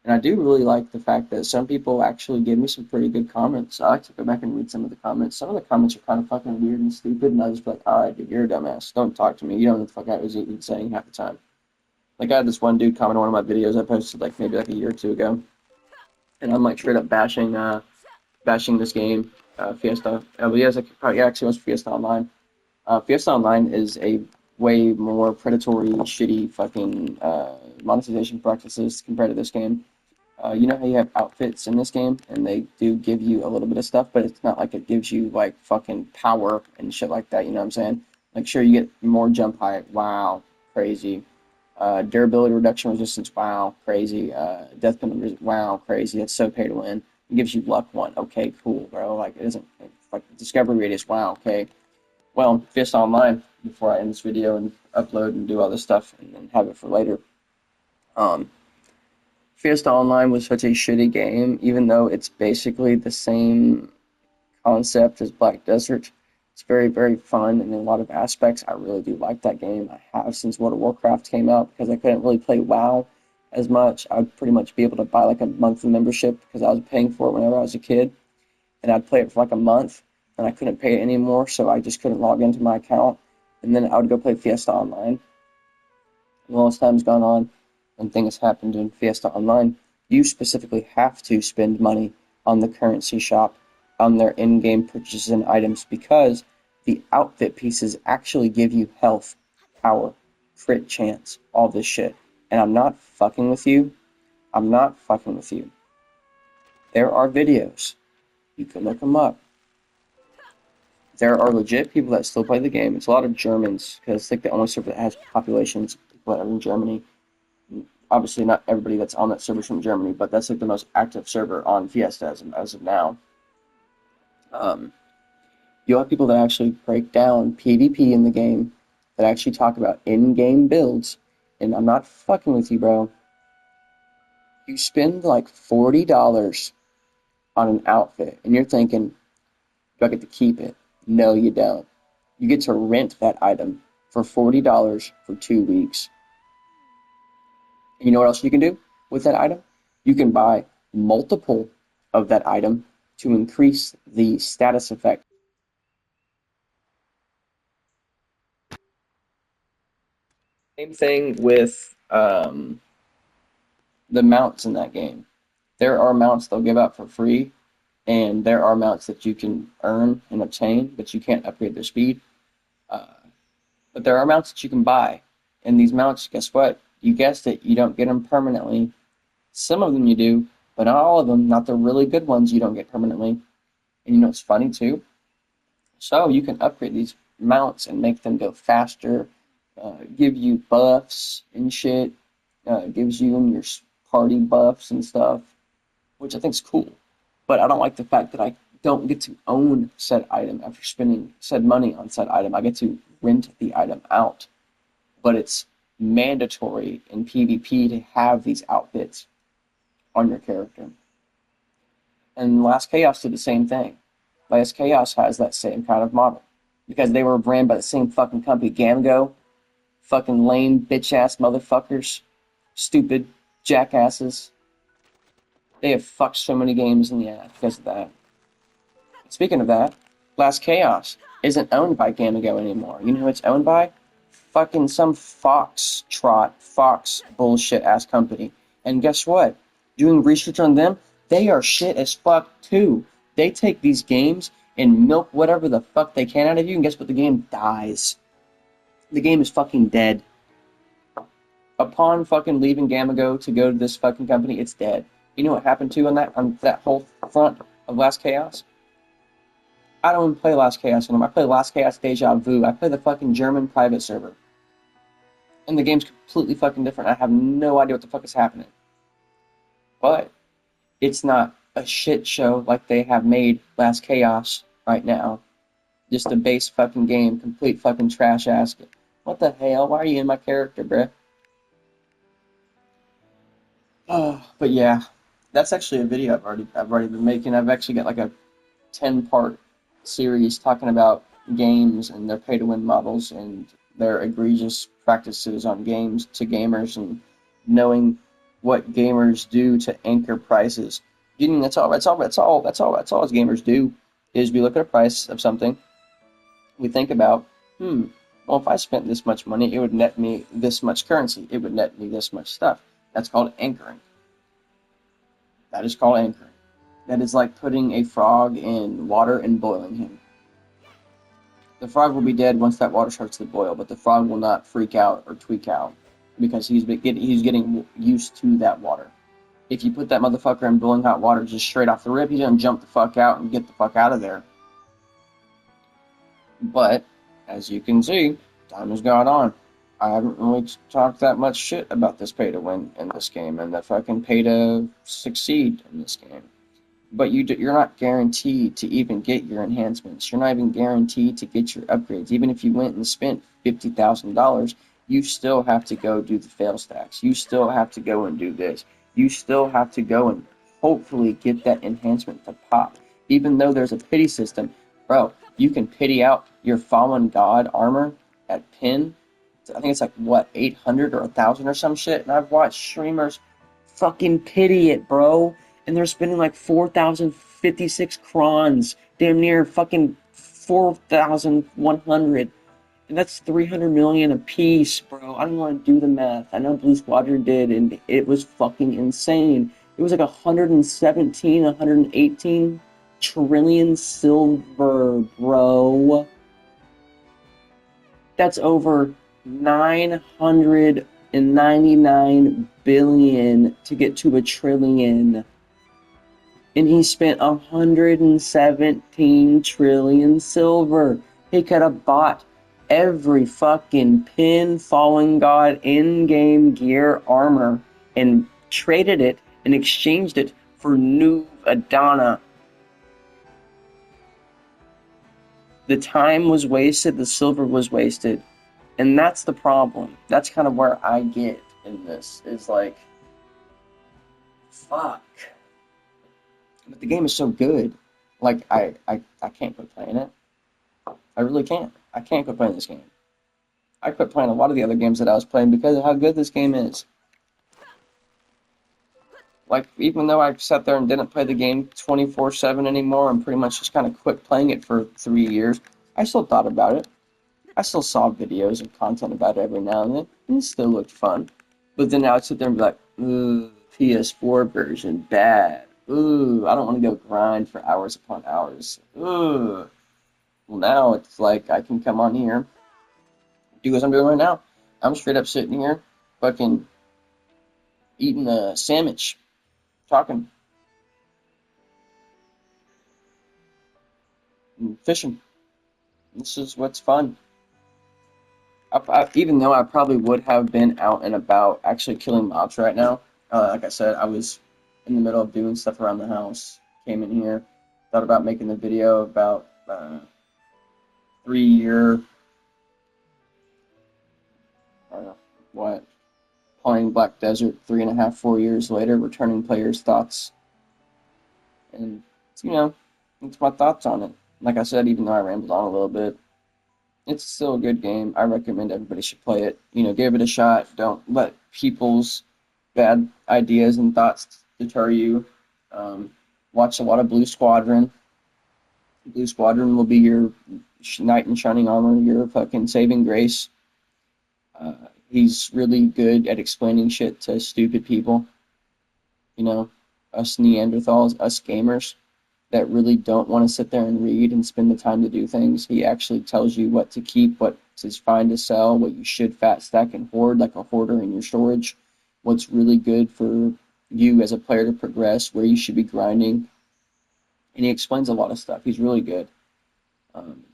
And I do really like the fact that some people actually give me some pretty good comments. I like to go back and read some of the comments. Some of the comments are kind of fucking weird and stupid, and I just be like, all right, dude, you're a dumbass. Don't talk to me. You don't know what the fuck I was even saying half the time. Like, I had this one dude comment on one of my videos I posted, like, maybe like a year or two ago, and I'm, like, straight up bashing this game, Fiesta. But he has, like, probably actually was Fiesta Online. Fiesta Online is a way more predatory, shitty fucking monetization practices compared to this game. You know how you have outfits in this game, and they do give you a little bit of stuff, but it's not like it gives you like fucking power and shit like that. You know what I'm saying? Like, sure, you get more jump height. Wow, crazy. Durability reduction resistance. Wow, crazy. Death penalty. Wow, crazy. It's so pay to win. It gives you luck one. Okay, cool, bro. Like, it isn't like discovery radius. Wow, okay. Well, Fist Online. Before I end this video and upload and do all this stuff and then have it for later. Um, Fiesta Online was such a shitty game, even though it's basically the same concept as Black Desert. It's very, very fun in a lot of aspects. I really do like that game. I have since World of Warcraft came out because I couldn't really play WoW as much. I'd pretty much be able to buy like a monthly membership because I was paying for it whenever I was a kid, and I'd play it for like a month, and I couldn't pay it anymore, so I just couldn't log into my account, and then I would go play Fiesta Online. Well, as time's gone on and things happened in Fiesta Online, you specifically have to spend money on the currency shop, on their in-game purchases and items, because the outfit pieces actually give you health, power, crit chance, all this shit. And I'm not fucking with you. I'm not fucking with you. There are videos. You can look them up. There are legit people that still play the game. It's a lot of Germans because it's like the only server that has populations people that are in Germany. Obviously, not everybody that's on that server is from Germany, but that's like the most active server on Fiesta as of now. Um, you'll have people that actually break down PvP in the game, that actually talk about in-game builds, and I'm not fucking with you, bro. You spend like $40 on an outfit, and you're thinking, do I get to keep it? No, you don't. You get to rent that item for $40 for 2 weeks. And you know what else you can do with that item? You can buy multiple of that item to increase the status effect. Same thing with the mounts in that game. There are mounts they'll give out for free, and there are mounts that you can earn and obtain, but you can't upgrade their speed. Uh, but there are mounts that you can buy, and these mounts, guess what? You guessed it, you don't get them permanently. Some of them you do, but not all of them. Not the really good ones you don't get permanently. And you know what's funny too? So you can upgrade these mounts and make them go faster, give you buffs and shit, gives you and your party buffs and stuff, which I think is cool. But I don't like the fact that I don't get to own said item after spending said money on said item. I get to rent the item out, but it's mandatory in PvP to have these outfits on your character. And Last Chaos did the same thing. Last Chaos has that same kind of model because they were ran by the same fucking company, Gamgo. Fucking lame bitch ass motherfuckers, stupid jackasses. They have fucked so many games in the ass because of that. Speaking of that, Last Chaos isn't owned by Gamigo anymore. You know who it's owned by? Fucking some Fox bullshit ass company. And guess what? Doing research on them, they are shit as fuck too. They take these games and milk whatever the fuck they can out of you, and guess what? The game dies. The game is fucking dead. Upon fucking leaving Gamigo to go to this fucking company, it's dead. You know what happened to on that whole front of Last Chaos? I don't even play Last Chaos anymore. I play Last Chaos Deja Vu. I play the fucking German private server. And the game's completely fucking different. I have no idea what the fuck is happening. But it's not a shit show like they have made Last Chaos right now. Just a base fucking game, complete fucking trash ass. What the hell? Why are you in my character, bruh? Oh, but yeah, that's actually a video I've already been making. I've actually got like a 10-part series talking about games and their pay to win models and their egregious practices on games to gamers and knowing what gamers do to anchor prices. You know, that's all as gamers do is we look at a price of something, we think about, well, if I spent this much money, it would net me this much currency. It would net me this much stuff. That's called anchoring. That is called anchoring. That is like putting a frog in water and boiling him. The frog will be dead once that water starts to boil, but the frog will not freak out or tweak out because he's getting used to that water. If you put that motherfucker in boiling hot water just straight off the rip, he's gonna jump the fuck out and get the fuck out of there. But as you can see, time has gone on. I haven't really talked that much shit about this pay to win in this game and the fucking pay to succeed in this game. But you're not guaranteed to even get your enhancements. You're not even guaranteed to get your upgrades. Even if you went and spent $50,000, you still have to go do the fail stacks. You still have to go and do this. You still have to go and hopefully get that enhancement to pop. Even though there's a pity system, bro, you can pity out your fallen god armor at pin. I think it's like what, 800 or 1,000 or some shit. And I've watched streamers fucking pity it, bro. And they're spending like 4,056 crons, damn near fucking 4,100. And that's 300 million a piece, bro. I don't want to do the math. I know Blue Squadron did, and it was fucking insane. It was like 117, 118 trillion silver, bro. That's over 900 and 99 billion to get to a trillion. And he spent 117 trillion silver. He could have bought every fucking pin fallen god in-game gear armor and traded it and exchanged it for new Adana. The time was wasted, the silver was wasted. And that's the problem. That's kind of where I get in this. Is like, fuck. But the game is so good. Like, I can't quit playing it. I really can't. I can't quit playing this game. I quit playing a lot of the other games that I was playing because of how good this game is. Like, even though I sat there and didn't play the game 24/7 anymore and pretty much just kind of quit playing it for 3 years, I still thought about it. I still saw videos and content about it every now and then, and it still looked fun. But then I would sit there and be like, ooh, PS4 version, bad. Ooh, I don't want to go grind for hours upon hours. Ooh. Well, now it's like I can come on here, do what I'm doing right now. I'm straight up sitting here, fucking eating a sandwich, talking, and fishing. This is what's fun. Even though I probably would have been out and about actually killing mobs right now, like I said, I was in the middle of doing stuff around the house, came in here, thought about making the video about 3 year, uh, what, playing Black Desert 3.5, 4 years later, returning players' thoughts. And, you know, it's my thoughts on it. Like I said, even though I rambled on a little bit, it's still a good game. I recommend everybody should play it. You know, give it a shot. Don't let people's bad ideas and thoughts deter you. Um, watch a lot of Blue Squadron. Blue Squadron will be your knight in shining armor, your fucking saving grace. He's really good at explaining shit to stupid people. You know, us Neanderthals, us gamers that really don't want to sit there and read and spend the time to do things. He actually tells you what to keep, what is fine to sell, what you should fat stack and hoard like a hoarder in your storage, what's really good for you as a player to progress, where you should be grinding. And he explains a lot of stuff. He's really good. Um,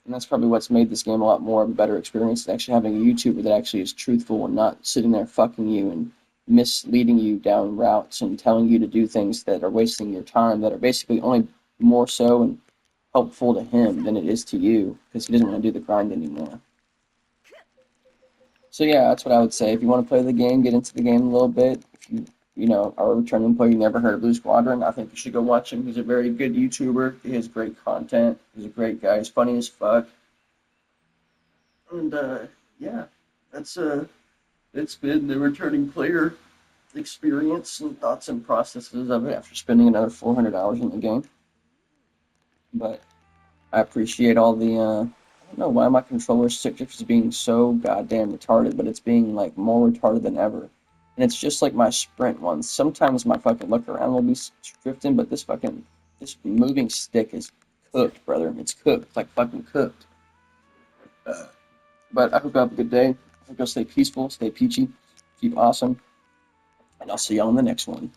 and that's probably what's made this game a lot more of a better experience than actually having a YouTuber that actually is truthful and not sitting there fucking you and misleading you down routes and telling you to do things that are wasting your time, that are basically only more so and helpful to him than it is to you because he doesn't want to do the grind anymore. So yeah, that's what I would say. If you want to play the game, get into the game a little bit. If you are a returning player, you never heard of Blue Squadron, I think you should go watch him. He's a very good YouTuber. He has great content. He's a great guy. He's funny as fuck. And yeah, that's it's been the returning player experience and thoughts and processes of it after spending another $400 in the game. But I appreciate all the I don't know why my controller stick is being so goddamn retarded, but it's being like more retarded than ever. And it's just like my sprint ones. Sometimes my fucking look around will be drifting, but this moving stick is cooked, brother. It's cooked. It's like fucking cooked. Uh, but I hope you have a good day. I hope you'll stay peaceful, stay peachy, keep awesome, and I'll see you on the next one.